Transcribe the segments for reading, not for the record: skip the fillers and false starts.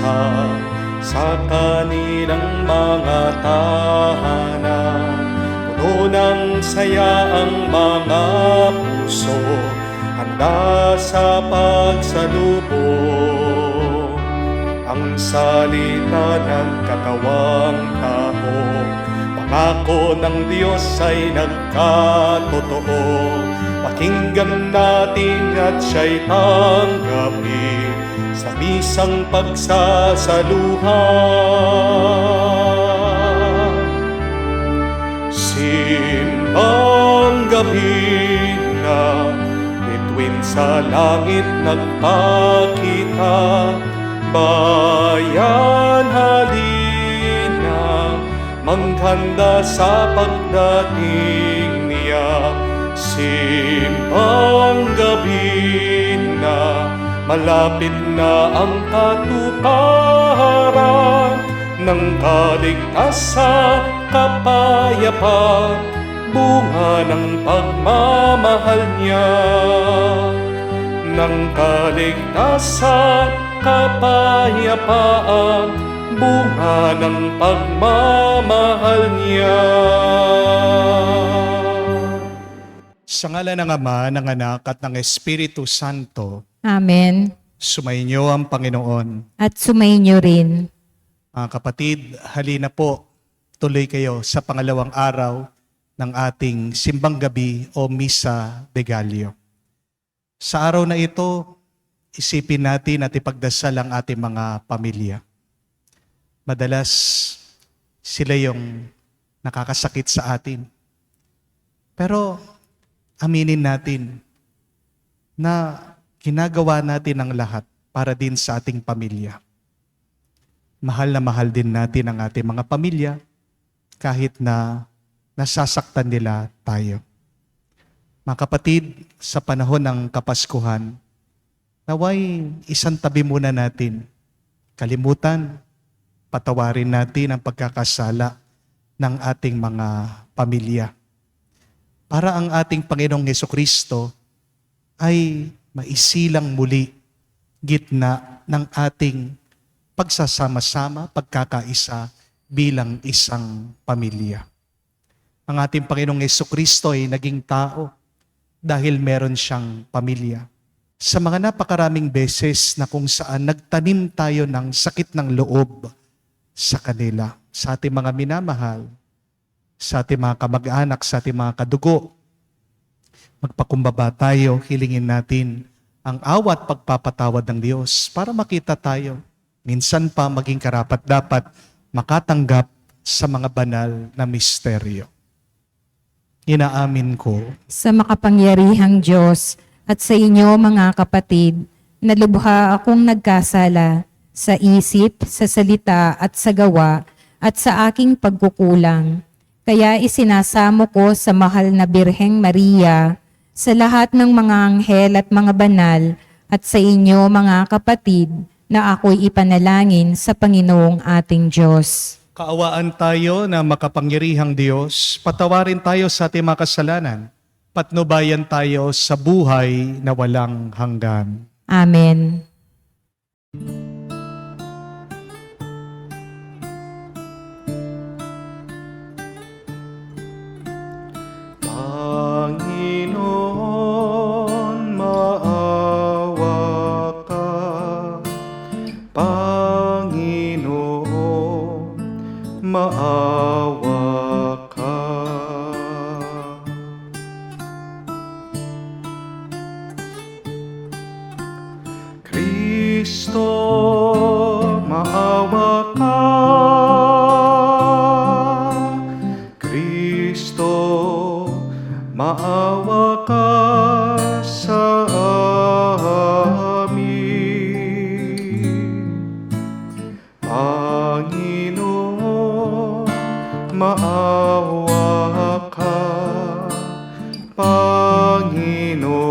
misa sa kanilang mga tahanan. Puno ng saya ang mga puso, handa sa pagsalubong. Ang salita ng katawang tao, pangako ng Diyos ay nagkatotoo. Pakinggan natin at siya'y tanggapin sa misang pagsasaluhan. Simbang gabi na, bituin sa langit nagpakita. Bayan, halina, maghanda sa pagdating niya. Simbang gabi na, malapit na ang katuparan ng kaligtasan, kapayapaan, bunga ng pagmamahal niya. Ng kaligtasan, kapayapaan, bunga ng pagmamahal niya. Sa ngalan ng Ama, ng Anak, at ng Espiritu Santo. Amen. Sumainyo ang Panginoon. At sumainyo rin. Mga kapatid, halina po, tuloy kayo sa pangalawang araw ng ating simbang gabi o Misa de Gallo. Sa araw na ito, isipin natin at ipagdasal ang ating mga pamilya. Madalas, sila yung nakakasakit sa atin. Pero, aminin natin na ginagawa natin ang lahat para din sa ating pamilya. Mahal na mahal din natin ang ating mga pamilya kahit na nasasaktan nila tayo. Mga kapatid, sa panahon ng Kapaskuhan, naway isang tabi muna natin. Kalimutan, patawarin natin ang pagkakasala ng ating mga pamilya. Para ang ating Panginoong Hesukristo ay maisilang muli gitna ng ating pagsasama-sama, pagkakaisa bilang isang pamilya. Ang ating Panginoong Hesukristo ay naging tao dahil meron siyang pamilya. Sa mga napakaraming beses na kung saan nagtanim tayo ng sakit ng loob sa kanila, sa ating mga minamahal, sa ating mga kamag-anak, sa ating mga kadugo, magpakumbaba tayo, hilingin natin ang awa at pagpapatawad ng Diyos para makita tayo, minsan pa maging karapat-dapat makatanggap sa mga banal na misteryo. Inaamin ko Sa makapangyarihang Diyos at sa inyo mga kapatid, na lubha akong nagkasala sa isip, sa salita at sa gawa at sa aking pagkukulang. Kaya isinasamo ko sa mahal na Birheng Maria, sa lahat ng mga anghel at mga banal, at sa inyo mga kapatid, na ako'y ipanalangin sa Panginoong ating Diyos. kaawaan tayo na makapangyarihang Diyos, patawarin tayo sa ating mga kasalanan, patnubayan tayo sa buhay na walang hanggan. Amen. Panginoon, maawa ka. Panginoon, maawa ka. Kristo, maawa ka. Kristo, maawa ka sa amin. Panginoon, maawa ka. Panginoon,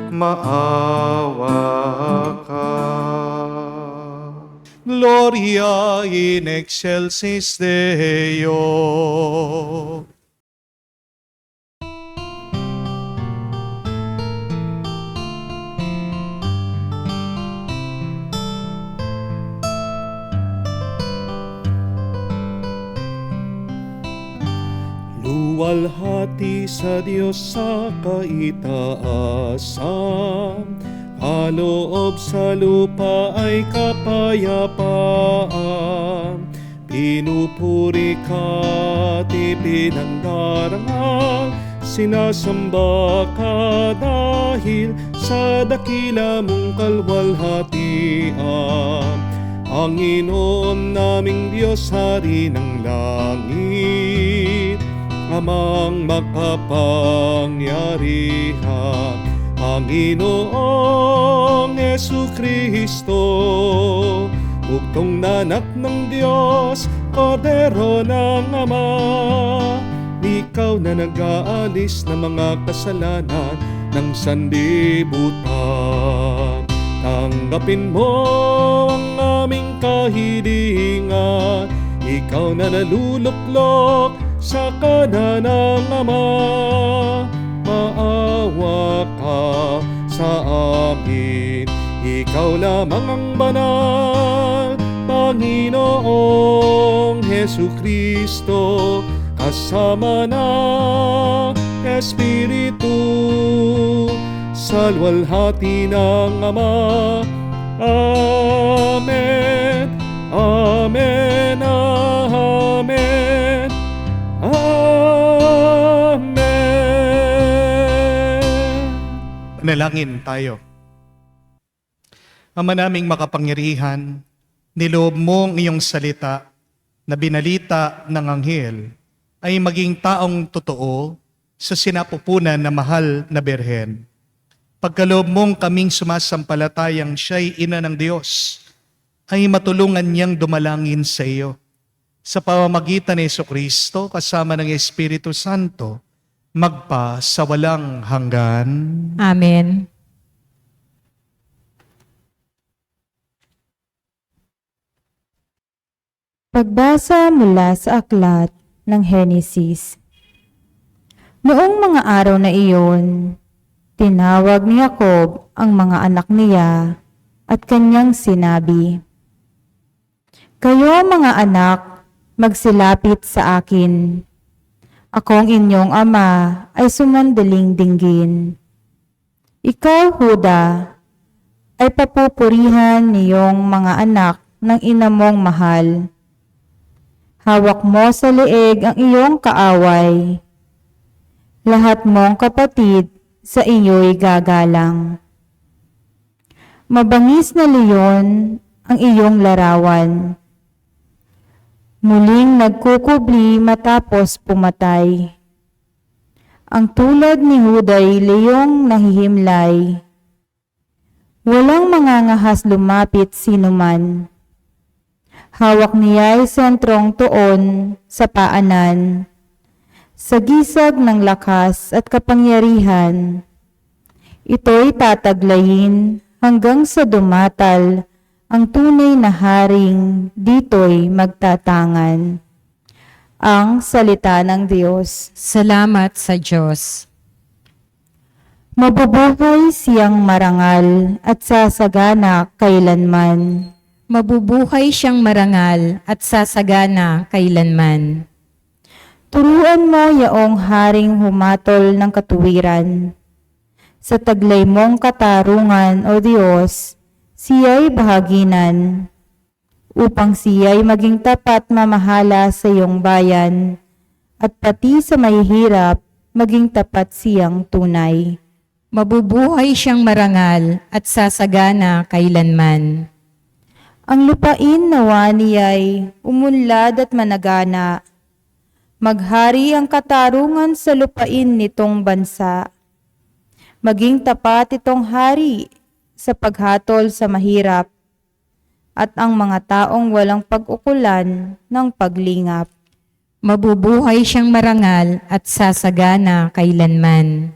maawa ka. Gloria in excelsis Deo. Luwalhati sa Diyos sa kaitaasan, kaloob sa lupa ay kapayapaan. Pinupuri ka at ipinangdarangal, sinasamba ka dahil sa dakila mong kalwalhatian. Panginoon naming Diyos, Hari ng langit, Amang makapangyarihan, Panginoong Jesucristo, bugtong na anak ng Diyos, Kordero ng Ama. Ikaw na nag-aalis ng mga kasalanan ng sanlibutan. Tanggapin mo ang aming kahilingan, ikaw na naluluklok sa kanan ng Ama. Maawa ka sa amin, ikaw lamang ang banal, Panginoong Jesucristo, kasama ng Espiritu, sa luwalhati ng Ama. Amen, Amen, Amen, Amen. Manalangin tayo. Ama naming makapangyarihan, niloob mo ang iyong salita na binalita ng anghel ay maging taong totoo sa sinapupunan na mahal na Birhen. Pagkaloob mong kaming sumasampalatayang siya'y ina ng Diyos, ay matulungan niyang dumalangin sa iyo. Sa pamamagitan ni Jesucristo kasama ng Espiritu Santo, magpa sa walang hanggan. Amen. Pagbasa mula sa aklat ng Henesis. Noong mga araw na iyon, tinawag ni Jacob ang mga anak niya at kanyang sinabi, "Kayo mga anak, magsilapit sa akin. Akong inyong ama ay sumandaling dinggin. Ikaw, Huda, ay papupurihan niyong mga anak ng ina mong mahal. Hawak mo sa leeg ang iyong kaaway. Lahat mong kapatid sa iyo'y gagalang. Mabangis na leyon ang iyong larawan. Muling nagkukubli matapos pumatay. Ang tulad ni Huda'y leyong nahihimlay. Walang mangangahas lumapit sinuman. Hawak niya'y sentrong tuon sa paanan. Sa gisag ng lakas at kapangyarihan, ito'y tataglayin hanggang sa dumatal ang tunay na haring dito'y magtatangan. Ang salita ng Diyos. Salamat sa Diyos. Mabubuhay siyang marangal at sasagana kailanman. Mabubuhay siyang marangal at sasagana kailanman. Turuan mo yaong haring humatol ng katuwiran. Sa taglay mong katarungan, O Diyos, siya'y bahaginan, upang siya'y maging tapat mamahala sa iyong bayan, at pati sa mahihirap, maging tapat siyang tunay. Mabubuhay siyang marangal at sasagana kailanman. Ang lupain nawa niya'y umunlad at managana. Maghari ang katarungan sa lupain nitong bansa. Maging tapat itong hari sa paghatol sa mahirap at ang mga taong walang pag-ukulan ng paglingap. Mabubuhay siyang marangal at sasagana kailanman.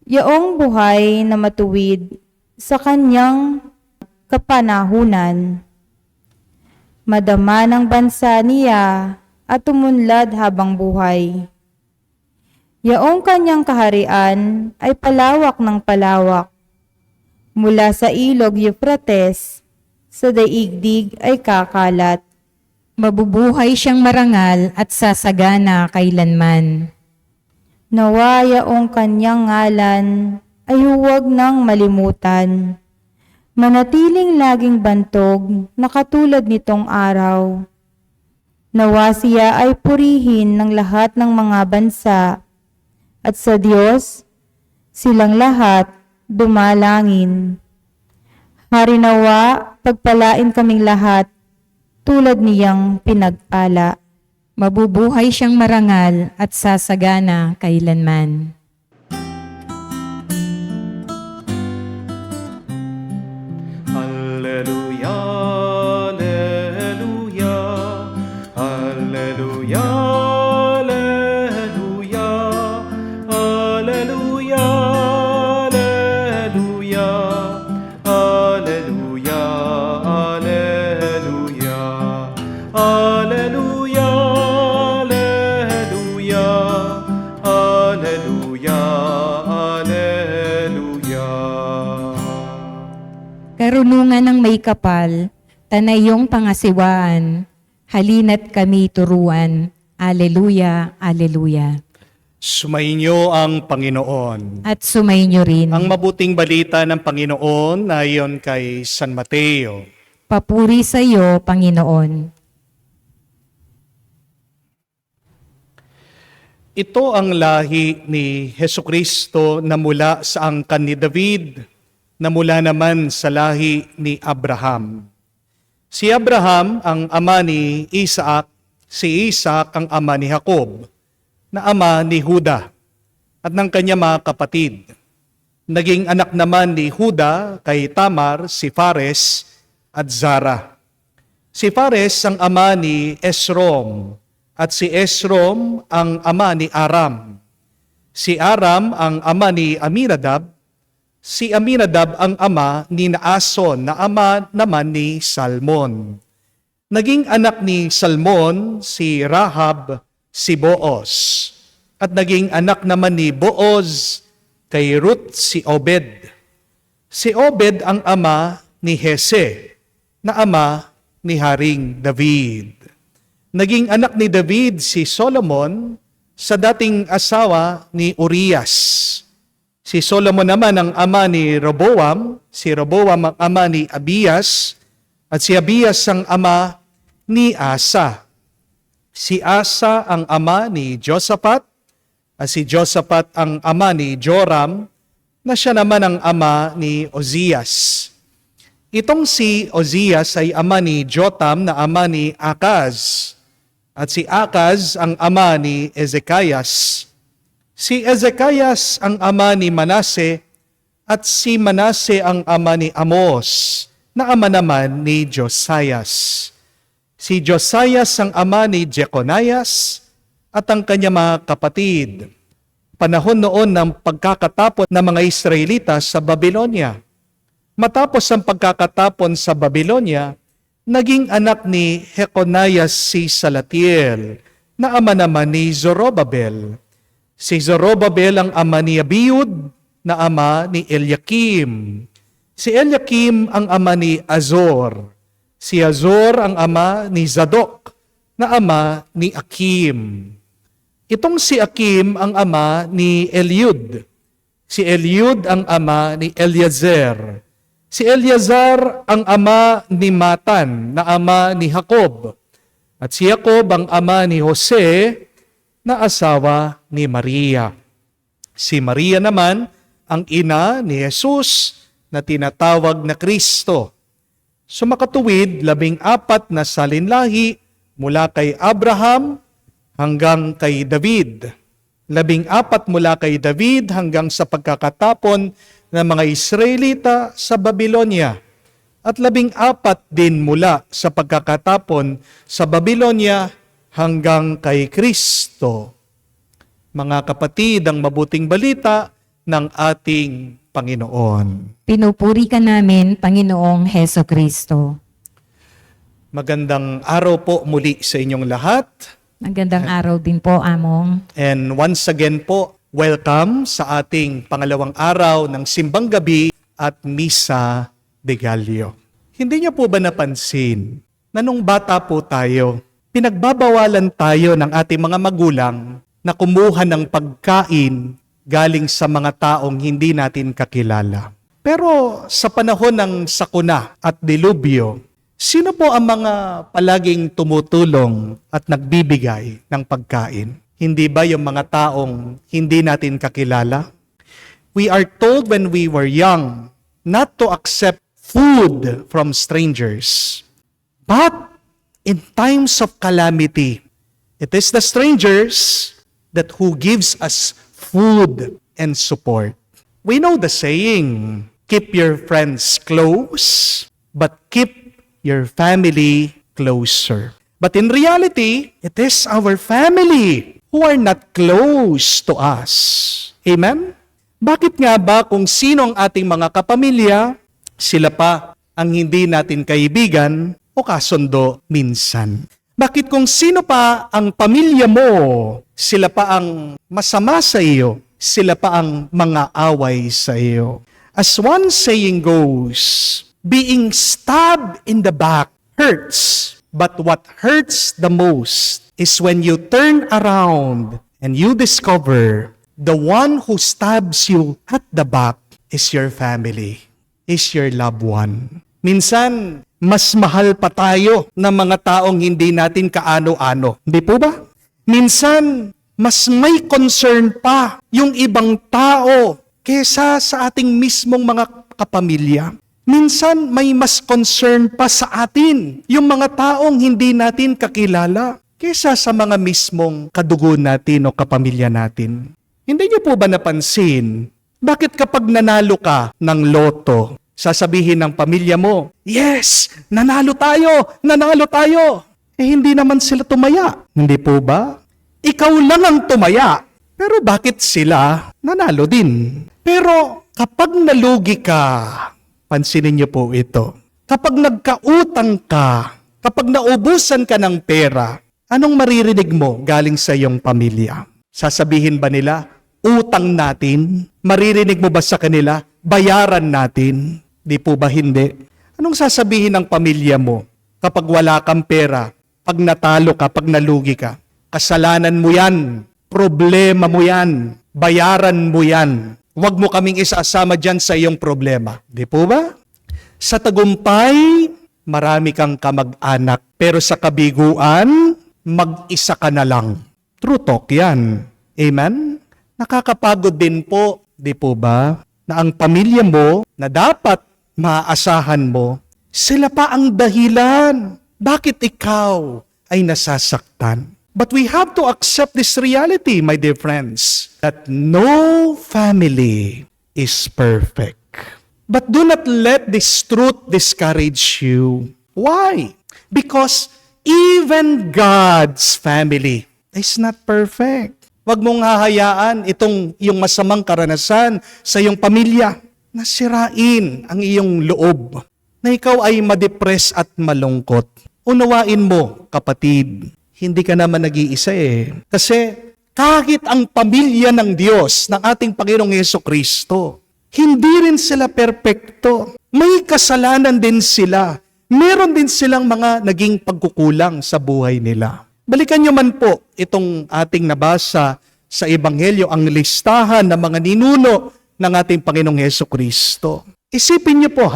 Yaong buhay na matuwid sa kanyang kapanahunan. Madama ng bansa niya at umunlad habang buhay. Yaong kanyang kaharian ay palawak ng palawak. Mula sa ilog Euphrates, sa daigdig ay kakalat. Mabubuhay siyang marangal at sasagana kailanman. Nawa yaong kanyang ngalan ay huwag nang malimutan. Manatiling laging bantog na katulad nitong araw. Nawa siya ay purihin ng lahat ng mga bansa at sa Diyos silang lahat dumalangin. Hari nawa, pagpalain kaming lahat tulad niyang pinagpala. Mabubuhay siyang marangal at sasagana kailanman. Alleluia, alleluia, alleluia, alleluia, alleluia, alleluia, alleluia, alleluia, alleluia, alleluia, alleluia, alleluia. Karunungan ng may kapal, tanayong pangasiwaan, halina't kami turuan. Aleluya, aleluya. Sumainyo ang Panginoon. At sumainyo rin. Ang mabuting balita ng Panginoon na ayon kay San Mateo. Papuri sa iyo, Panginoon. Ito ang lahi ni Hesukristo na mula sa angkan ni David, na mula naman sa lahi ni Abraham. Si Abraham ang ama ni Isaac, si Isaac ang ama ni Jacob, na ama ni Juda at ng kanya mga kapatid. Naging anak naman ni Juda kay Tamar si Fares at Zara. Si Fares ang ama ni Esrom at si Esrom ang ama ni Aram. Si Aram ang ama ni Aminadab. Si Aminadab ang ama ni Naason na ama naman ni Salmon. Naging anak ni Salmon si Rahab si Boaz. At naging anak naman ni Boaz kay Ruth si Obed. Si Obed ang ama ni Hese na ama ni Haring David. Naging anak ni David si Solomon sa dating asawa ni Urias. Si Solomon naman ang ama ni Roboam, si Roboam ang ama ni Abias, at si Abias ang ama ni Asa. Si Asa ang ama ni Josaphat, at si Josaphat ang ama ni Joram, na siya naman ang ama ni Ozias. Itong si Ozias ay ama ni Jotam na ama ni Akaz, at si Akaz ang ama ni Ezekias. Si Ezekias ang ama ni Manase at si Manase ang ama ni Amos, na ama naman ni Josias. Si Josias ang ama ni Jeconias at ang kanya mga kapatid. Panahon noon ng pagkakatapon ng mga Israelita sa Babylonia. Matapos ang pagkakatapon sa Babylonia, naging anak ni Jeconias si Salatiel, na ama naman ni Zorobabel. Si Zorobabel ang ama ni Abiud, na ama ni Eliakim. Si Eliakim ang ama ni Azor. Si Azor ang ama ni Zadok, na ama ni Akim. Itong si Akim ang ama ni Eliud. Si Eliud ang ama ni Eliezer. Si Eleazar ang ama ni Matan, na ama ni Jacob. At si Jacob ang ama ni Jose, na asawa ni Maria. Si Maria naman ang ina ni Jesus na tinatawag na Kristo. Sumakatuwid 14 na salinlahi mula kay Abraham hanggang kay David. 14 mula kay David hanggang sa pagkakatapon ng mga Israelita sa Babylonia. At 14 din mula sa pagkakatapon sa Babylonia hanggang kay Kristo. Mga kapatid, ang mabuting balita ng ating Panginoon. Pinupuri ka namin, Panginoong Heso Kristo. Magandang araw po muli sa inyong lahat. Magandang araw din po, Among. And once again po, welcome sa ating pangalawang araw ng Simbang Gabi at Misa de Gallo. Hindi niyo po ba napansin na nung bata po tayo, pinagbabawalan tayo ng ating mga magulang na kumuha ng pagkain galing sa mga taong hindi natin kakilala. Pero sa panahon ng sakuna at dilubyo, sino po ang mga palaging tumutulong at nagbibigay ng pagkain? Hindi ba yung mga taong hindi natin kakilala? We are told when we were young not to accept food from strangers. But in times of calamity, it is the strangers that who gives us food and support. We know the saying, keep your friends close, but keep your family closer. But in reality, it is our family who are not close to us. Amen? Bakit nga ba kung sino ang ating mga kapamilya, sila pa ang hindi natin kaibigan o kasundo minsan? Bakit kung sino pa ang pamilya mo, sila pa ang masama sa iyo, sila pa ang mga away sa iyo? As one saying goes, being stabbed in the back hurts, but what hurts the most is when you turn around and you discover the one who stabs you at the back is your family, is your loved one. Minsan, mas mahal pa tayo ng mga taong hindi natin kaano-ano. Hindi po ba? Minsan, mas may concern pa yung ibang tao kesa sa ating mismong mga kapamilya. Minsan, may mas concern pa sa atin yung mga taong hindi natin kakilala kesa sa mga mismong kadugo natin o kapamilya natin. Hindi niyo po ba napansin, bakit kapag nanalo ka ng loto, sasabihin ng pamilya mo, yes, nanalo tayo, nanalo tayo. Hindi naman sila tumaya. Hindi po ba? Ikaw lang ang tumaya. Pero bakit sila nanalo din? Pero kapag nalugi ka, pansinin niyo po ito. Kapag nagkautang ka, kapag naubusan ka ng pera, anong maririnig mo galing sa iyong pamilya? Sasabihin ba nila, utang natin? Maririnig mo ba sa kanila, bayaran natin? Di po ba hindi? Anong sasabihin ng pamilya mo kapag wala kang pera, pag natalo ka, pag nalugi ka? Kasalanan mo yan, problema mo yan, bayaran mo yan. Huwag mo kaming isasama dyan sa iyong problema. Di po ba? Sa tagumpay, marami kang kamag-anak. Pero sa kabiguan, mag-isa ka na lang. True talk yan. Amen? Nakakapagod din po, di po ba? Na ang pamilya mo, na dapat maaasahan mo, sila pa ang dahilan. Bakit ikaw ay nasasaktan? But we have to accept this reality, my dear friends, that no family is perfect. But do not let this truth discourage you. Why? Because even God's family is not perfect. Huwag mong hahayaan itong iyong masamang karanasan sa iyong pamilya na sirain ang iyong loob, na ikaw ay madepress at malungkot. Unawain mo, kapatid, hindi ka naman nag-iisa eh. Kasi kahit ang pamilya ng Diyos, ng ating Panginoong Hesukristo, hindi rin sila perpekto. May kasalanan din sila. Meron din silang mga naging pagkukulang sa buhay nila. Balikan nyo man po itong ating nabasa sa Ebanghelyo, ang listahan ng mga ninuno ng ating Panginoong Hesukristo. Isipin nyo po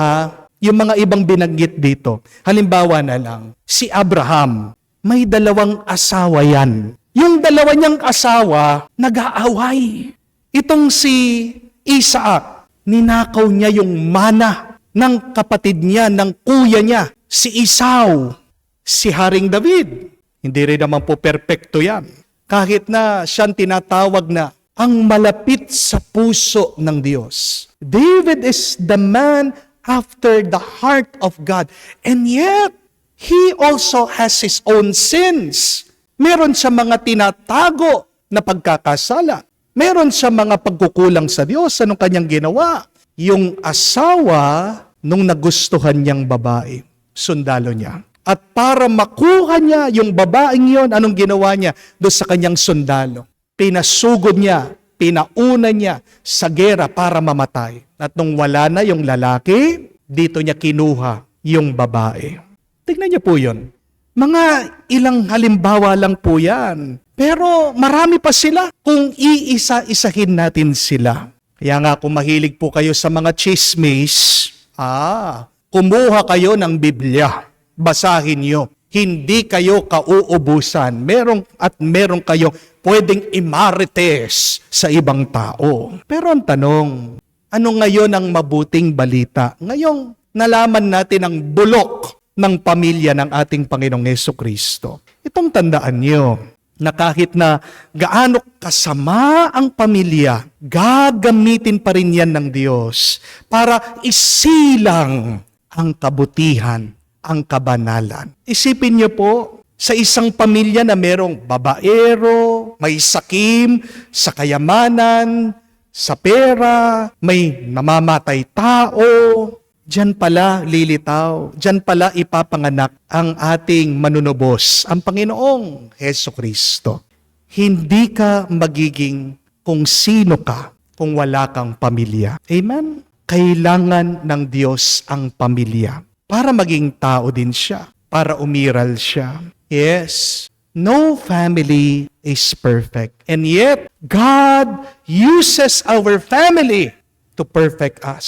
yung mga ibang binanggit dito. Halimbawa na lang, si Abraham, may 2 asawa yan. Yung 2 niyang asawa, nag-aaway. Itong si Isaac, ninakaw niya yung mana ng kapatid niya, ng kuya niya, si Esau, si Haring David. Hindi rin naman po perpekto yan. Kahit na siyang tinatawag na ang malapit sa puso ng Diyos. David is the man after the heart of God. And yet, he also has his own sins. Meron siya mga tinatago na pagkakasala. Meron siya mga pagkukulang sa Diyos. Anong kanyang ginawa? Yung asawa nung nagustuhan niyang babae, sundalo niya. At para makuha niya yung babaeng yon, anong ginawa niya doon sa kanyang sundalo? Pinasugod niya, pinauna niya sa gera para mamatay. At nung wala na yung lalaki, dito niya kinuha yung babae. Tignan niyo po yun. Mga ilang halimbawa lang po yan. Pero marami pa sila kung iisa-isahin natin sila. Kaya nga kung mahilig po kayo sa mga chismis, kumuha kayo ng Biblia. Basahin nyo. Hindi kayo kauubusan. Meron kayo pwedeng imarites sa ibang tao. Pero ang tanong, ano ngayon ang mabuting balita? Ngayong nalaman natin ang bulok ng pamilya ng ating Panginoong Hesukristo. Itong tandaan nyo, na kahit na gaano kasama ang pamilya, gagamitin pa rin yan ng Diyos para isilang ang kabutihan, ang kabanalan. Isipin niyo po, sa isang pamilya na merong babaero, may sakim, sa kayamanan, sa pera, may namamatay tao, diyan pala lilitaw, diyan pala ipapanganak ang ating manunubos, ang Panginoong Hesukristo. Hindi ka magiging kung sino ka kung wala kang pamilya. Amen? Kailangan ng Diyos ang pamilya para maging tao din siya, para umiral siya. Yes, no family is perfect. And yet, God uses our family to perfect us.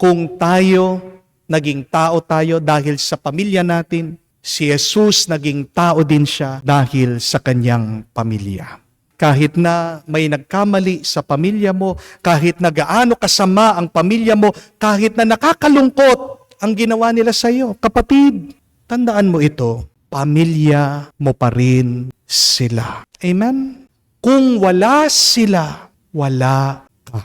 Kung tayo, naging tao tayo dahil sa pamilya natin, si Jesus naging tao din siya dahil sa kanyang pamilya. Kahit na may nagkamali sa pamilya mo, kahit na gaano kasama ang pamilya mo, kahit na nakakalungkot ang ginawa nila sa iyo, kapatid, tandaan mo ito, pamilya mo pa rin sila. Amen? Kung wala sila, wala ka.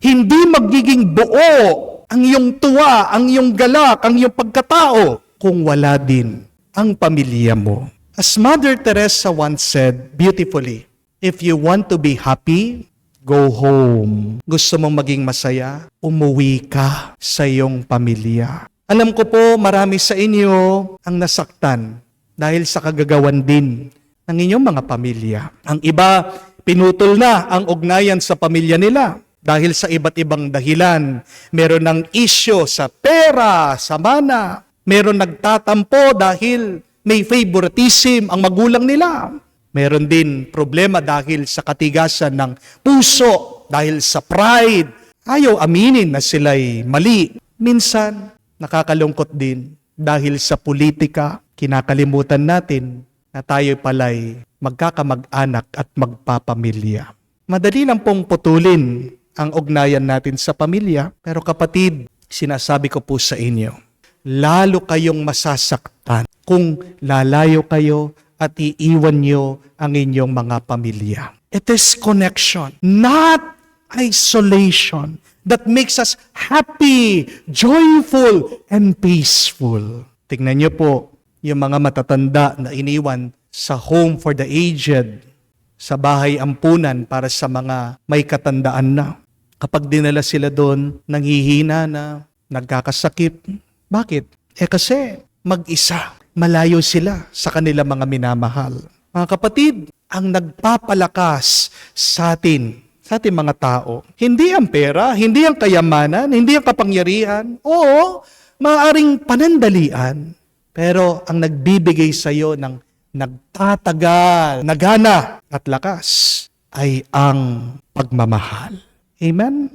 Hindi magiging buo ang iyong tuwa, ang iyong galak, ang iyong pagkatao kung wala din ang pamilya mo. As Mother Teresa once said beautifully, if you want to be happy, go home. Gusto mong maging masaya, umuwi ka sa iyong pamilya. Alam ko po, marami sa inyo ang nasaktan dahil sa kagagawan din ng inyong mga pamilya. Ang iba, pinutol na ang ugnayan sa pamilya nila. Dahil sa iba't ibang dahilan, meron ng isyo sa pera, sa mana. Meron nagtatampo dahil may favoritism ang magulang nila. Meron din problema dahil sa katigasan ng puso, dahil sa pride. Ayaw aminin na sila'y mali. Minsan, nakakalungkot din dahil sa politika, kinakalimutan natin na tayo pala'y magkakamag-anak at magpapamilya. Madali lang pong putulin ang ugnayan natin sa pamilya. Pero kapatid, sinasabi ko po sa inyo, lalo kayong masasaktan kung lalayo kayo at iiwan nyo ang inyong mga pamilya. It is connection, not isolation, that makes us happy, joyful, and peaceful. Tingnan nyo po, yung mga matatanda na iniwan sa home for the aged, sa bahay ampunan para sa mga may katandaan na. Kapag dinala sila doon, nanghihina na, nagkakasakit. Bakit? Kasi mag-isa, malayo sila sa kanila mga minamahal. Mga kapatid, ang nagpapalakas sa ating mga tao, hindi ang pera, hindi ang kayamanan, hindi ang kapangyarihan. Oo, maaaring panandalian. Pero ang nagbibigay sa iyo ng nagtatagal, nagana at lakas ay ang pagmamahal. Amen?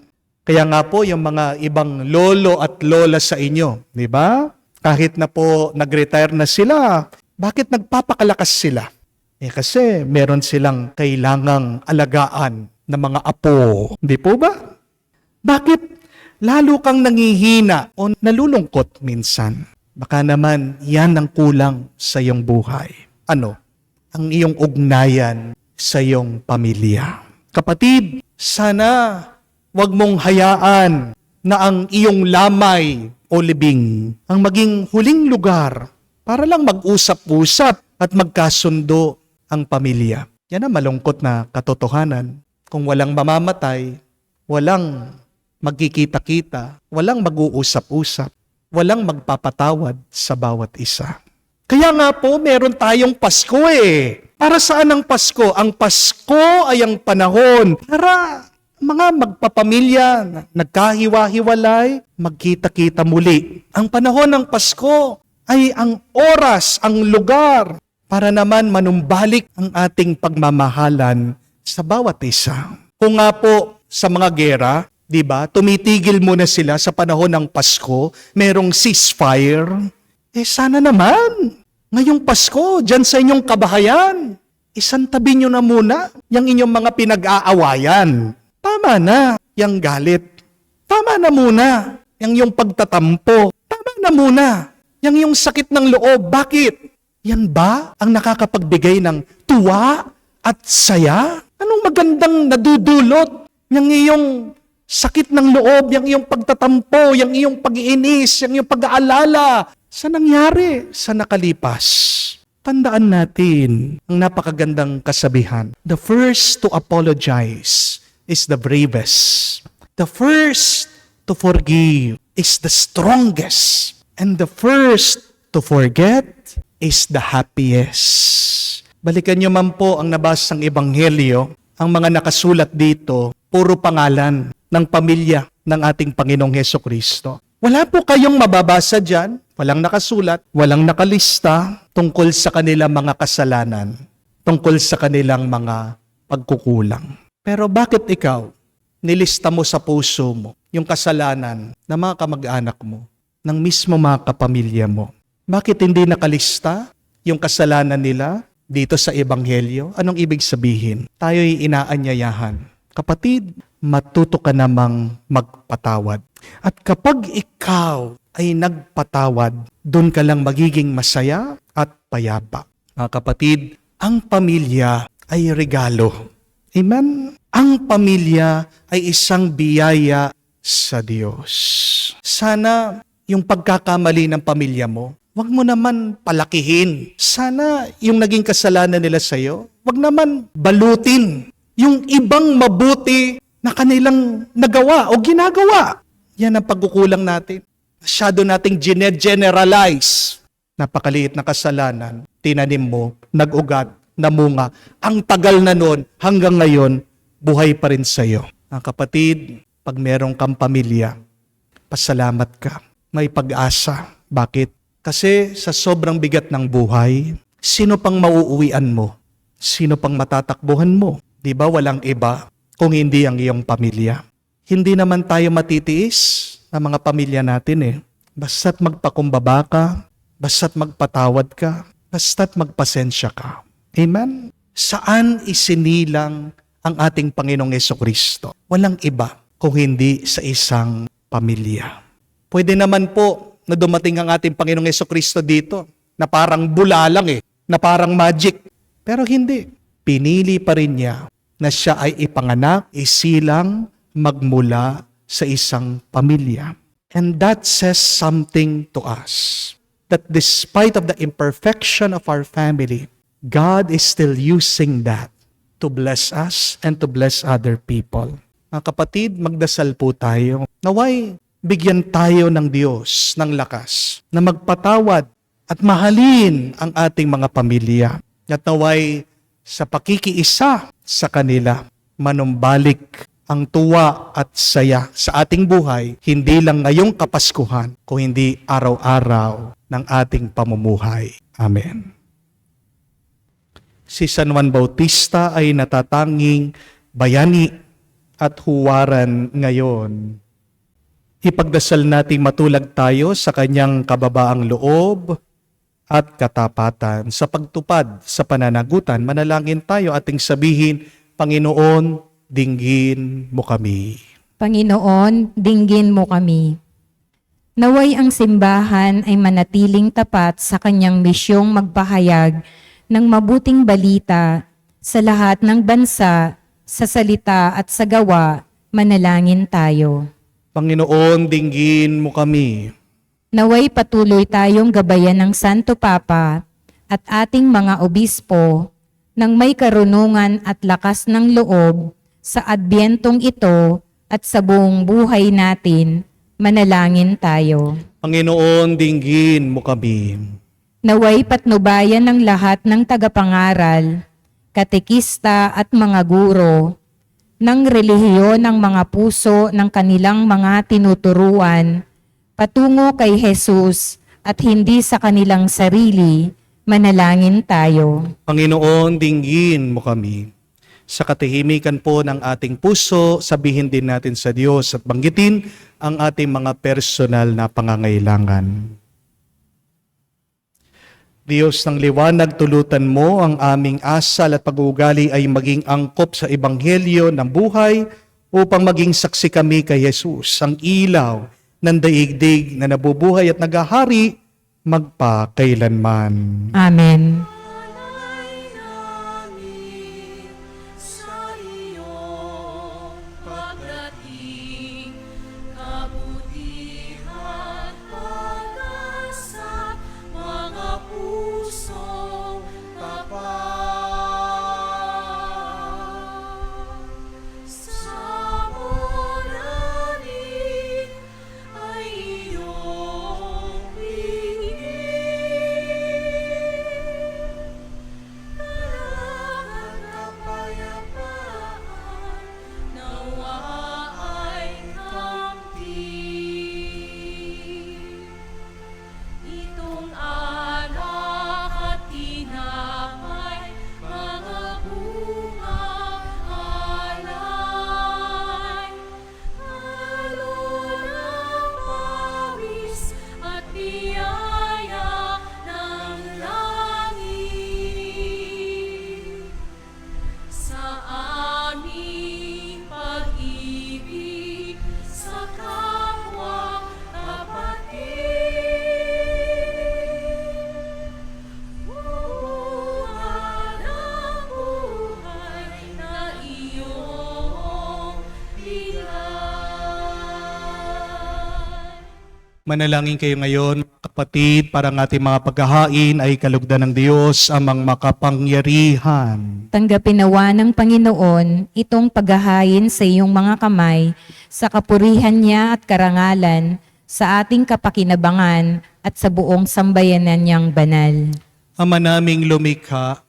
Kaya nga po yung mga ibang lolo at lola sa inyo, di ba? Kahit na po nag-retire na sila, bakit nagpapakalakas sila? Kasi meron silang kailangang alagaan na mga apo. Di po ba? Bakit lalo kang nangihina o nalulungkot minsan? Baka naman yan ang kulang sa iyong buhay. Ano? Ang iyong ugnayan sa iyong pamilya. Kapatid, sana wag mong hayaan na ang iyong lamay o libing ang maging huling lugar para lang mag-usap-usap at magkasundo ang pamilya. Yan ang malungkot na katotohanan. Kung walang mamamatay, walang magkikita-kita, walang mag-uusap-usap, walang magpapatawad sa bawat isa. Kaya nga po, meron tayong Pasko eh. Para saan ang Pasko? Ang Pasko ay ang panahon para mga magpapamilya, nagkahiwa-hiwalay, magkita-kita muli. Ang panahon ng Pasko ay ang oras, ang lugar para naman manumbalik ang ating pagmamahalan sa bawat isa. Kung nga po sa mga gera, di ba, tumitigil muna sila sa panahon ng Pasko, merong ceasefire. Sana naman, ngayong Pasko, dyan sa inyong kabahayan, isantabi nyo na muna yung inyong mga pinag-aawayan. Tama na yung galit. Tama na muna yung pagtatampo. Tama na muna yung sakit ng loob. Bakit? Yan ba ang nakakapagbigay ng tuwa at saya? Anong magandang nadudulot yung iyong sakit ng loob, yung iyong pagtatampo, yung iyong pag-iinis, yung iyong pag-aalala sa nangyari sa nakalipas? Tandaan natin ang napakagandang kasabihan. The first to apologize is the bravest. The first to forgive is the strongest. And the first to forget is the happiest. Balikan niyo man po ang nabasang ebanghelyo, ang mga nakasulat dito, puro pangalan ng pamilya ng ating Panginoong Hesukristo. Wala po kayong mababasa dyan, walang nakasulat, walang nakalista tungkol sa kanilang mga kasalanan, tungkol sa kanilang mga pagkukulang. Pero bakit ikaw, nilista mo sa puso mo yung kasalanan ng mga kamag-anak mo, ng mismo mga kapamilya mo? Bakit hindi nakalista yung kasalanan nila dito sa Ebanghelyo? Anong ibig sabihin? Tayo'y inaanyayahan. Kapatid, matuto ka namang magpatawad. At kapag ikaw ay nagpatawad, doon ka lang magiging masaya at payapa. Mga kapatid, ang pamilya ay regalo. Amen? Ang pamilya ay isang biyaya sa Diyos. Sana yung pagkakamali ng pamilya mo, wag mo naman palakihin. Sana yung naging kasalanan nila sa'yo, wag naman balutin yung ibang mabuti na kanilang nagawa o ginagawa. Yan ang pagkukulang natin. Masyado nating generalize. Napakaliit na kasalanan, tinanim mo, nag-ugat, namunga. Ang tagal na nun, hanggang ngayon, buhay pa rin sa'yo. Ang kapatid, pag merong kang pamilya, pasalamat ka. May pag-asa. Bakit? Kasi sa sobrang bigat ng buhay, sino pang mauuwian mo? Sino pang matatakbuhan mo? Di ba walang iba kung hindi ang iyong pamilya? Hindi naman tayo matitiis ng mga pamilya natin eh. Basta't magpakumbaba ka, basta't magpatawad ka, basta't magpasensya ka. Amen? Saan isinilang ang ating Panginoong Hesukristo? Walang iba kung hindi sa isang pamilya. Pwede naman po na dumating ang ating Panginoong Hesukristo dito na parang bulalang na parang magic. Pero hindi. Pinili pa rin niya na siya ay ipanganak, isilang, magmula sa isang pamilya. And that says something to us. That despite of the imperfection of our family, God is still using that to bless us and to bless other people. Mga kapatid, magdasal po tayo. Naway, bigyan tayo ng Diyos ng lakas na magpatawad at mahalin ang ating mga pamilya. At naway, sa pakikiisa sa kanila, manumbalik ang tuwa at saya sa ating buhay, hindi lang ngayong Kapaskuhan, kung hindi araw-araw ng ating pamumuhay. Amen. Si San Juan Bautista ay natatanging bayani at huwaran ngayon. Ipagdasal nating matulag tayo sa kanyang kababaang loob at katapatan. Sa pagtupad sa pananagutan, manalangin tayo ating sabihin, Panginoon, dinggin mo kami. Panginoon, dinggin mo kami. Naway ang simbahan ay manatiling tapat sa kanyang misyong magpahayag ng mabuting balita sa lahat ng bansa, sa salita at sa gawa. Manalangin tayo. Panginoon, dinggin mo kami. Naway patuloy tayong gabayan ng Santo Papa at ating mga obispo ng may karunungan at lakas ng loob sa adbyentong ito at sa buong buhay natin. Manalangin tayo. Panginoon, dinggin mo kami. Naway patnubayan ng lahat ng tagapangaral, katekista at mga guro ng relihiyon ng mga puso ng kanilang mga tinuturuan patungo kay Jesus at hindi sa kanilang sarili, manalangin tayo. Panginoon, dinggin mo kami. Sa katahimikan po ng ating puso, sabihin din natin sa Diyos at banggitin ang ating mga personal na pangangailangan. Diyos ng liwanag, tulutan mo ang aming asal at pag-uugali ay maging angkop sa ebanghelyo ng buhay upang maging saksi kami kay Jesus, ang ilaw ng daigdig na nabubuhay at naghahari magpakailanman. Amen. Alay namin sa iyong pagdating, kabutihan, pag-asa, mga pusong tapat. Sa mulanin ay iyong pingin. At biyaya ng langit sa aming pag-ibig sa kapwa kapatid. Buwan ang buhay na iyong bigay. Manalangin kayo ngayon, kapatid, para ang ating mga paghahain ay kalugdan ng Diyos amang makapangyarihan. Tanggapin nawa ng Panginoon itong paghahain sa iyong mga kamay, sa kapurihan niya at karangalan, sa ating kapakinabangan at sa buong sambayanan niyang banal. Ama naming lumikha,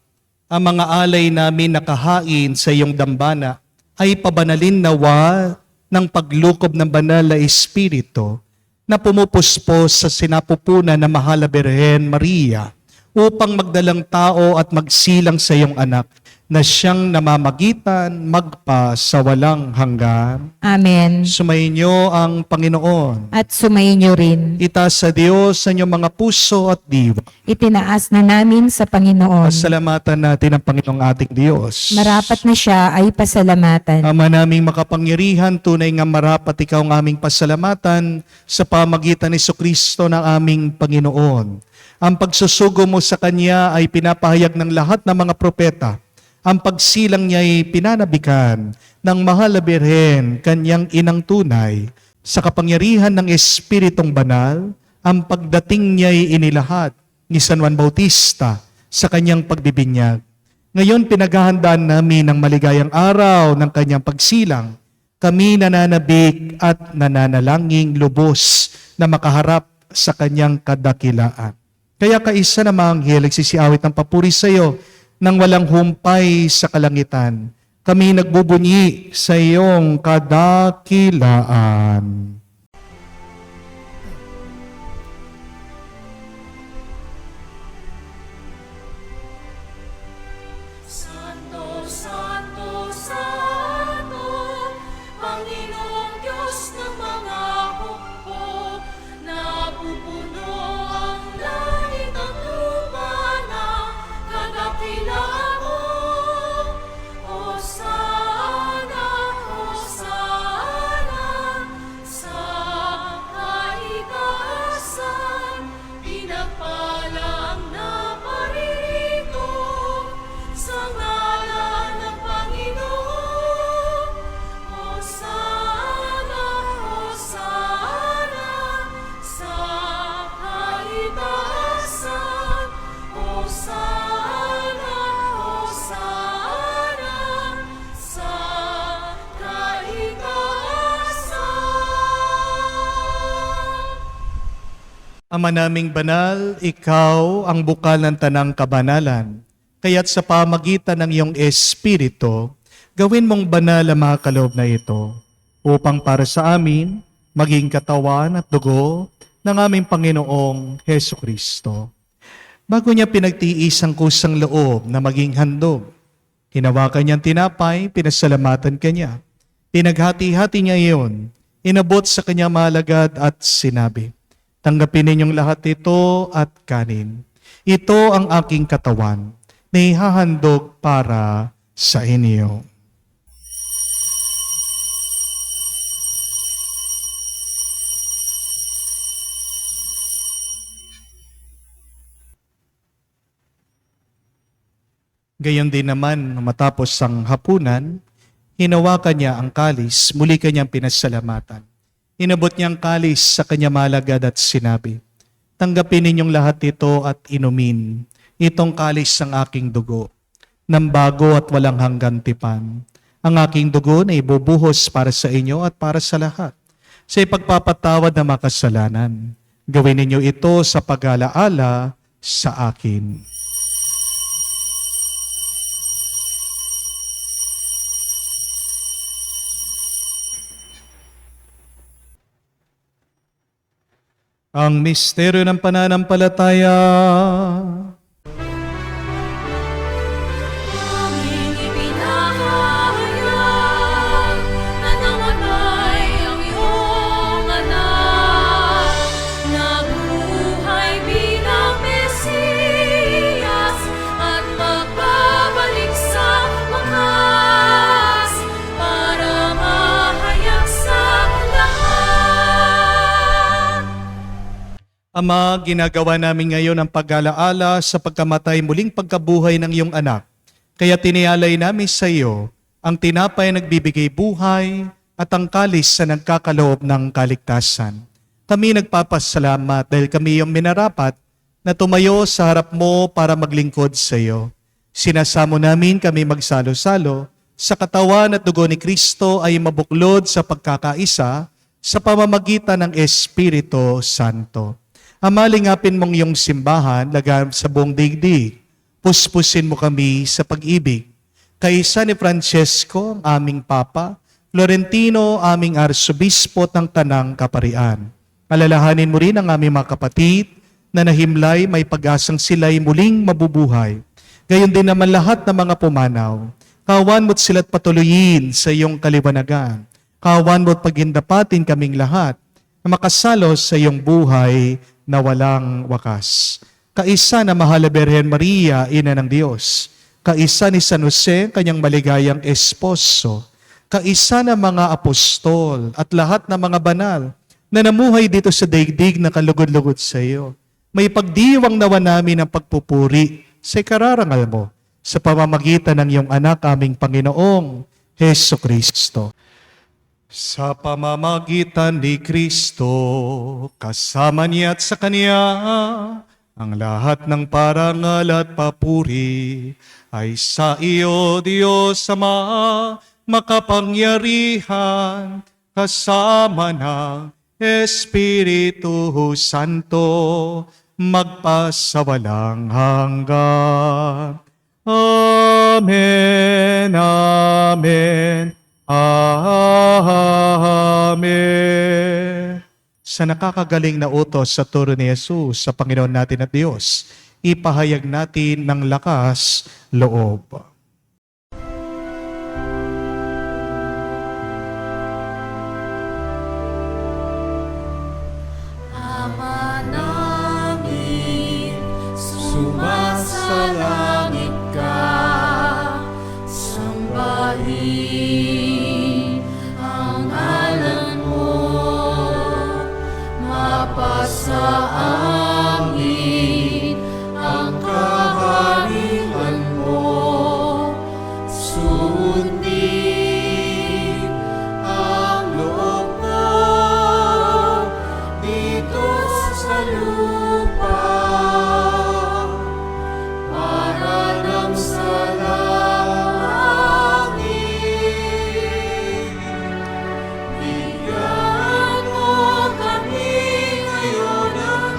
ang mga alay namin nakahain sa iyong dambana ay pabanalin nawa ng paglukob ng banal na Espiritu na pumupuspos sa sinapupunan na Mahal na Birhen Maria upang magdalang tao at magsilang sa iyong anak na siyang namamagitan magpa sa walang hanggan. Amen. Sumainyo ang Panginoon. At sumainyo rin. Itaas sa Diyos sa inyong mga puso at diwa. Itinaas na namin sa Panginoon. Pasalamatan natin ang Panginoong ating Diyos. Marapat na siya ay pasalamatan. Ama naming makapangyarihan, tunay nga marapat ikaw ang aming pasalamatan sa pamagitan ni Jesucristo ng aming Panginoon. Ang pagsusugo mo sa Kanya ay pinapahayag ng lahat ng mga propeta. Ang pagsilang niya ay pinanabikan ng Mahal na Birhen, Kanyang inang tunay. Sa kapangyarihan ng Espiritong Banal, ang pagdating niya ay inilahat ni San Juan Bautista sa kanyang pagbibinyag. Ngayon pinaghahandaan namin ang maligayang araw ng kanyang pagsilang. Kami nananabik at nananalangin lubos na makaharap sa kanyang kadakilaan. Kaya kaisa na mga anghel nagsisiawit ng papuri sa iyo nang walang humpay sa kalangitan. Kami nagbubunyi sa iyong kadakilaan. Santo, Santo, Santo, Panginoong Diyos ng mga hukbo, napupuno ang langit at lupa ng kadakilaan mo. Hosana, Hosana, sa kaitaasan, pinagpala ang naparito sa ngalan ng Panginoon. Hosana, Hosana, sa kaitaasan. Hosana, Hosana, sa kaitaasan. Ama naming banal, ikaw ang bukal ng tanang kabanalan. Kaya't sa pamagitan ng iyong Espiritu, gawin mong banal ang mga kaloob na ito, upang para sa amin, maging katawan at dugo ng aming Panginoong Heso Kristo. Bago niya pinagtiis ang kusang loob na maging handog, hinawakan niyang tinapay, pinasalamatan kanya. Pinaghati-hati niya iyon, inabot sa kanyang malagad at sinabi, "Tanggapin ninyong lahat ito at kanin. Ito ang aking katawan na ihahandog para sa inyo." Gayon din naman, matapos ang hapunan, hinawakan niya ang kalis, muli kanyang pinasalamatan. Inabot niya ang kalis sa kanya malagad at sinabi, "Tanggapin ninyong lahat ito at inumin. Itong kalis ang aking dugo, ng bago at walang hanggang tipan. Ang aking dugo na ibubuhos para sa inyo at para sa lahat, sa ipagpapatawad ng makasalanan. Gawin ninyo ito sa pag-alaala sa akin." Ang misteryo ng pananampalataya. Aming ipinahayag na namatay ang iyong anak, nabuhay bilang Mesiyas at magbabalik sa wakas para mahayag sa lahat. Ama, ginagawa namin ngayon ang pag-alaala sa pagkamatay muling pagkabuhay ng iyong anak. Kaya tinialay namin sa iyo ang tinapay na nagbibigay buhay at ang kalis na nagkakaloob ng kaligtasan. Kami nagpapasalamat dahil kami yung minarapat na tumayo sa harap mo para maglingkod sa iyo. Sinasamo namin kami magsalo-salo sa katawan at dugo ni Kristo ay mabuklod sa pagkakaisa sa pamamagitan ng Espiritu Santo. Ama, lingapin mong iyong simbahan, lagam sa buong digdig. Puspusin mo kami sa pag-ibig. Kaisa ni Francesco, ang aming Papa, Florentino, aming Arsobispo ng Tanang Kaparian. Alalahanin mo rin ang aming mga kapatid na nahimlay, may pag-asang sila'y muling mabubuhay. Gayon din naman lahat ng mga pumanaw. Kawan mo't sila't patuloyin sa iyong kaliwanagan. Kawan mo't pagindapatin kaming lahat na makasalo sa iyong buhay na walang wakas. Kaisa na mahal na Birhen Maria, Ina ng Diyos. Kaisa ni San Jose, kanyang maligayang esposo. Kaisa na mga apostol at lahat ng mga banal na namuhay dito sa daigdig na kalugod-lugod sa iyo. May pagdiwang nawa namin ang pagpupuri sa ikararangal mo sa pamamagitan ng iyong anak, aming Panginoong Heso Kristo. Sa pamamagitan ni Kristo, kasama niya at sa Kanya, ang lahat ng parangal at papuri ay sa iyo, Diyos Ama, makapangyarihan, kasama ng Espiritu Santo, magpasawalang hanggan. Amen, amen. Amen. Sa nakakagaling na utos sa turo ni Jesus sa Panginoon natin at Diyos, ipahayag natin ng lakas loob. Ama namin, sumasalangit ka, sambahin ang ngalan mo, mapasa amin ang kaharian mo, sundin ang loob mo dito sa lupa para lang sa langit. Bigyan mo kami ngayon ng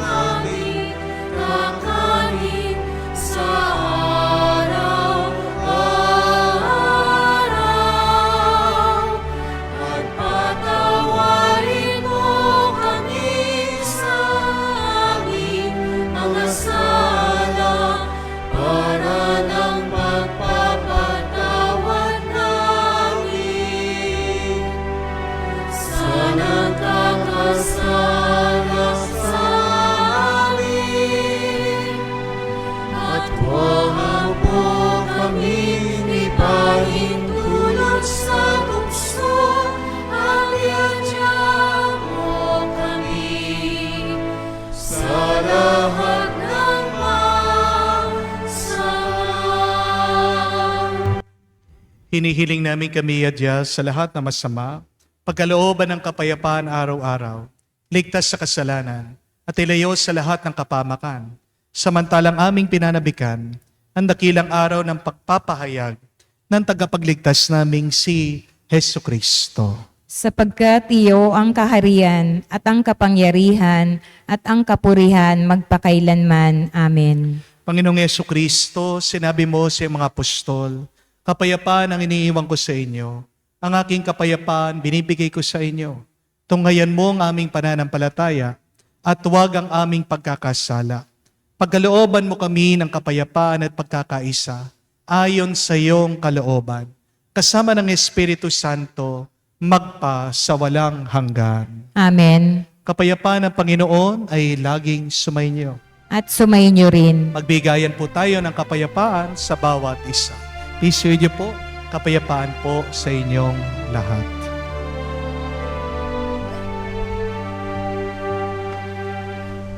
Hinihiling namin kami, Diyos, sa lahat na masama, pagkalooban ng kapayapaan araw-araw, ligtas sa kasalanan, at ilayo sa lahat ng kapamakan, samantalang aming pinanabikan ang dakilang araw ng pagpapahayag ng tagapagligtas naming si Hesu Kristo. Sapagkat iyo ang kaharian at ang kapangyarihan at ang kapurihan magpakailanman. Amen. Panginoong Hesu Kristo, sinabi mo sa iyong mga apostol, kapayapaan ang iniiwan ko sa inyo. Ang aking kapayapaan binibigay ko sa inyo. Tunghayan mo ang aming pananampalataya at huwag ang aming pagkakasala. Pagkalooban mo kami ng kapayapaan at pagkakaisa ayon sa iyong kalooban. Kasama ng Espiritu Santo, magpa sa walang hanggan. Amen. Kapayapaan ng Panginoon ay laging sumainyo. At sumainyo rin. Magbigayan po tayo ng kapayapaan sa bawat isa. Isuyo po, kapayapaan po sa inyong lahat.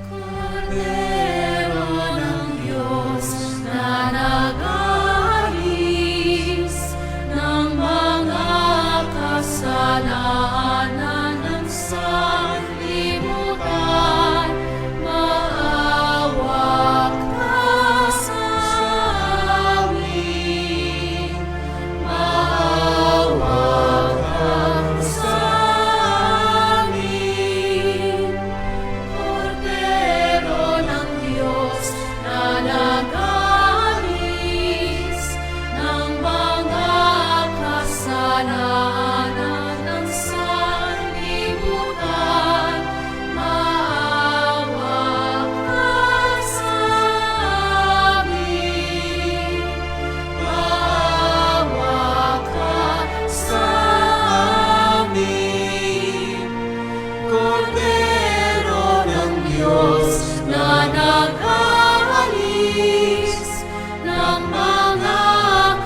Cordero ng Diyos na nag-aalis ng mga kasalanan ng sanlibutan, maawa ka sa amin. Maawa ka sa amin. Cordero ng Diyos na nag-aalis ng mga kasalanan ng sanlibutan, maawa ka sa amin. Maawa ka sa amin. Cordero ng Diyos na nag-aalis ng mga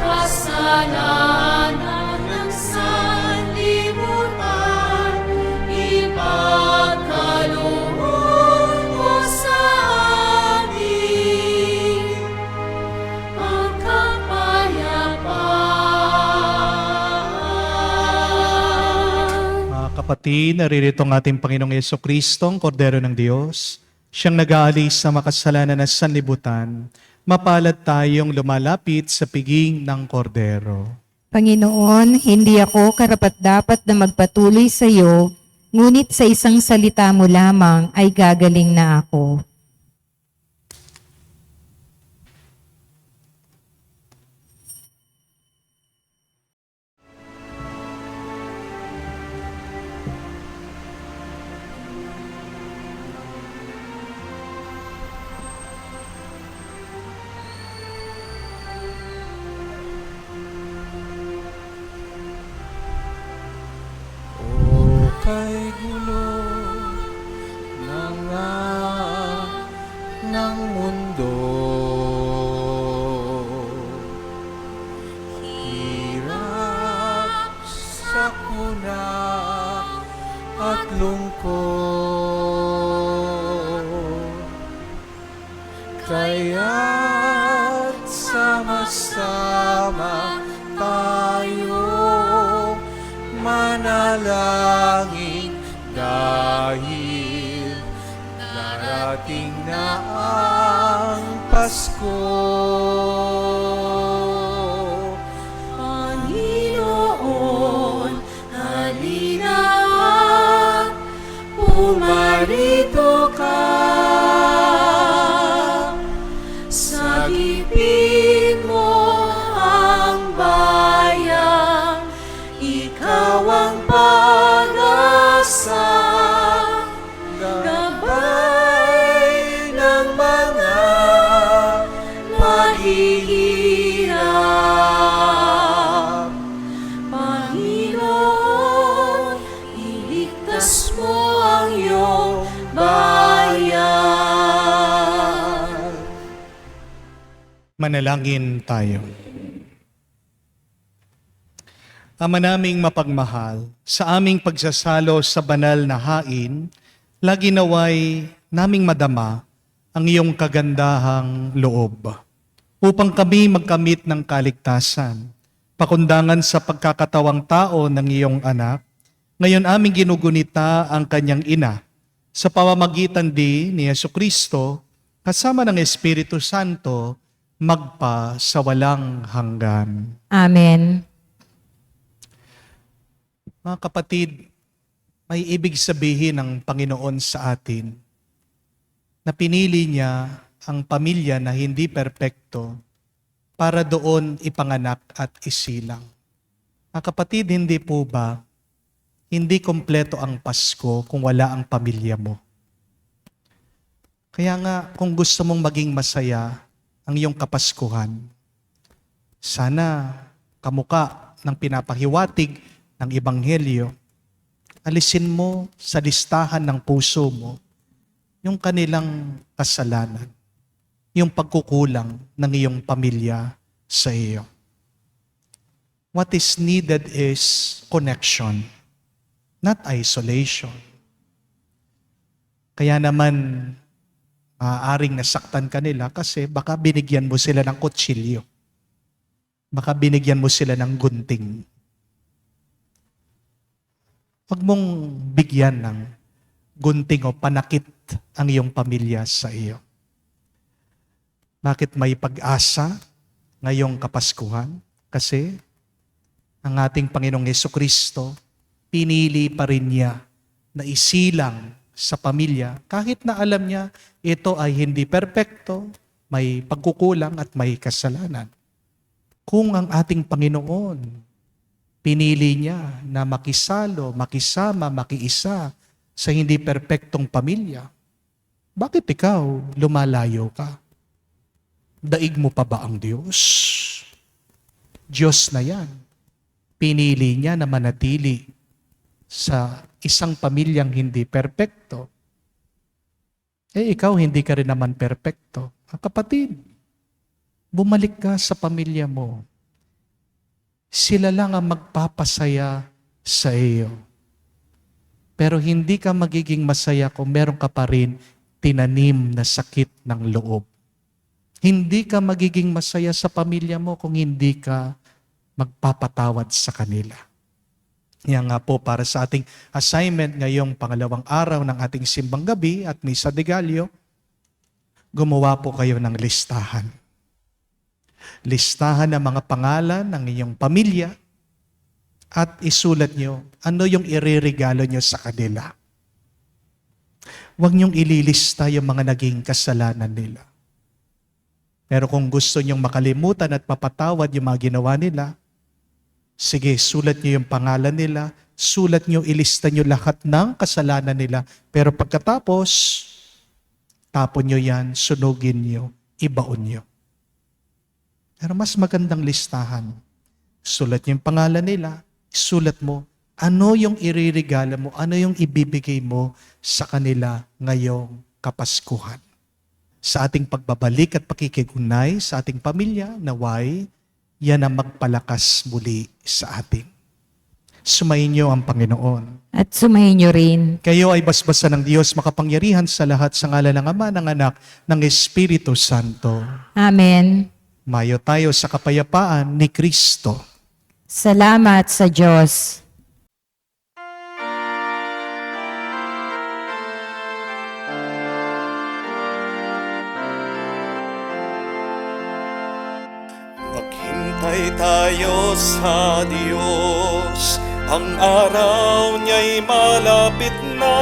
kasalanan ng sanlibutan, ipagkaloob mo sa amin ang kapayapaan. Mga kapatid, naririto ang ating Panginoong Yeso Kristo, ang Kordero ng Diyos. Siyang nag-aalis sa makasalanan ng sanlibutan. Mapalad tayong lumalapit sa piging ng Kordero. Panginoon, hindi ako karapat-dapat na magpatuloy sa iyo, ngunit sa isang salita mo lamang ay gagaling na ako. Kay gulo ng mundo, hirap, sakuna at lungkot, kaya't sama-sama tayo manalangin dahil darating na ang Pasko. Panginoon, halina at pumarito ka. Sagipin mo ang bayan, ikaw ang pag-asa, gabay ng mga mahihirap. Panginoon, iligtas mo ang iyong bayan. Manalangin tayo. Ama naming mapagmahal, sa aming pagsasalo sa banal na hain, lagi naway naming madama ang iyong kagandahang loob, upang kami magkamit ng kaligtasan. pakundangan sa pagkakatawang tao ng iyong anak, ngayon aming ginugunita ang kanyang ina sa pamamagitan din ni Jesucristo kasama ng Espiritu Santo magpa sa walang hanggan. Amen. Mga kapatid, may ibig sabihin ng Panginoon sa atin na pinili niya ang pamilya na hindi perpekto para doon ipanganak at isilang. Mga kapatid, hindi po ba hindi kompleto ang Pasko kung wala ang pamilya mo? Kaya nga, kung gusto mong maging masaya ang iyong Kapaskuhan, sana kamuka ng pinapahiwatig ng Ebanghelyo, alisin mo sa listahan ng puso mo yung kanilang kasalanan, yung pagkukulang ng iyong pamilya sa iyo. What is needed is connection, not isolation. Kaya naman, maaaring nasaktan ka nila kasi baka binigyan mo sila ng kutsilyo. Baka binigyan mo sila ng gunting. Huwag mong bigyan ng gunting o panakit ang iyong pamilya sa iyo. Bakit may pag-asa ngayong Kapaskuhan? Kasi ang ating Panginoong Jesucristo, pinili pa rin niya na isilang sa pamilya kahit na alam niya ito ay hindi perpekto, may pagkukulang at may kasalanan. Kung ang ating Panginoon pinili niya na makisalo, makisama, makiisa sa hindi perpektong pamilya, bakit ikaw lumalayo ka? Daig mo pa ba ang Diyos? Diyos na yan. Pinili niya na manatili sa isang pamilyang hindi perpekto. Ikaw hindi ka rin naman perpekto. Kapatid, bumalik ka sa pamilya mo. Sila lang ang magpapasaya sa iyo. Pero hindi ka magiging masaya kung meron ka pa rin tinanim na sakit ng loob. Hindi ka magiging masaya sa pamilya mo kung hindi ka magpapatawad sa kanila. Yan nga po para sa ating assignment ngayong pangalawang araw ng ating simbang gabi at Misa de Gallo, gumawa po kayo ng listahan. Listahan ng mga pangalan ng inyong pamilya at isulat nyo ano yung ireregalo nyo sa kanila. Huwag nyong ililista yung mga naging kasalanan nila. Pero kung gusto nyong makalimutan at mapatawad yung mga ginawa nila, sige, sulat nyo yung pangalan nila, sulat nyo, ilista nyo lahat ng kasalanan nila. Pero pagkatapos, tapon nyo yan, sunugin nyo, ibaon nyo. Pero mas magandang listahan. Sulat nyo yung pangalan nila, sulat mo, ano yung iririgala mo, ano yung ibibigay mo sa kanila ngayong Kapaskuhan. Sa ating pagbabalik at pakikigunay sa ating pamilya, naway, yan ang magpalakas muli sa atin. Sumayin niyo ang Panginoon. At sumayin niyo rin. Kayo ay basbasa ng Diyos makapangyarihan sa lahat sa ngalan ng Ama, ng Anak, ng Espiritu Santo. Amen. Mayo tayo sa kapayapaan ni Kristo. Salamat sa Diyos. Maghintay tayo sa Diyos, ang araw niya'y malapit na.